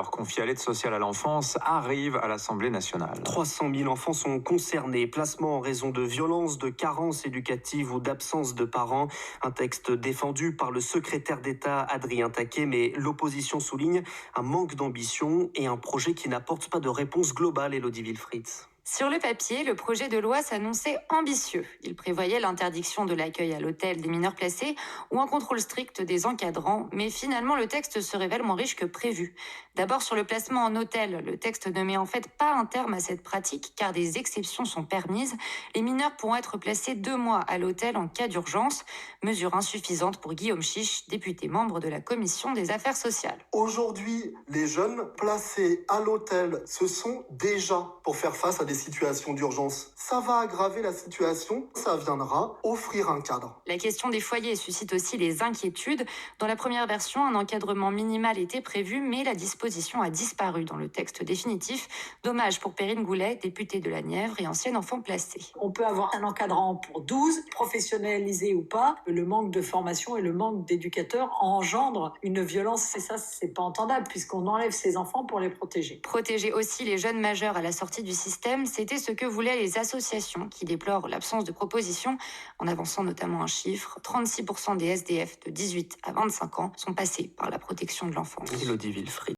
ministère confié à l'aide sociale à l'enfance arrive à l'Assemblée nationale. 300 000 enfants sont concernés. Placement en raison de violences, de carences éducatives ou d'absence de parents. Un texte défendu par le secrétaire d'État Adrien Taquet, mais l'opposition souligne un manque d'ambition et un projet qui n'apporte pas de réponse globale, Élodie Wilfried. Sur le papier, le projet de loi s'annonçait ambitieux. Il prévoyait l'interdiction de l'accueil à l'hôtel des mineurs placés ou un contrôle strict des encadrants, mais finalement le texte se révèle moins riche que prévu. D'abord sur le placement en hôtel, le texte ne met en fait pas un terme à cette pratique car des exceptions sont permises. Les mineurs pourront être placés 2 mois à l'hôtel en cas d'urgence, mesure insuffisante pour Guillaume Chiche, député membre de la Commission des Affaires sociales. Aujourd'hui, les jeunes placés à l'hôtel, ce sont déjà pour faire face à des situations d'urgence. Ça va aggraver la situation, ça viendra offrir un cadre. La question des foyers suscite aussi les inquiétudes. Dans la première version, un encadrement minimal était prévu, mais la disposition a disparu dans le texte définitif. Dommage pour Perrine Goulet, députée de la Nièvre et ancienne enfant placée. On peut avoir un encadrant pour 12, professionnalisé ou pas. Le manque de formation et le manque d'éducateurs engendre une violence. Et ça, c'est pas entendable puisqu'on enlève ces enfants pour les protéger. Protéger aussi les jeunes majeurs à la sortie du système, c'était ce que voulaient les associations qui déplorent l'absence de propositions, en avançant notamment un chiffre, 36% des SDF de 18 à 25 ans sont passés par la protection de l'enfance. Élodie Wilfried.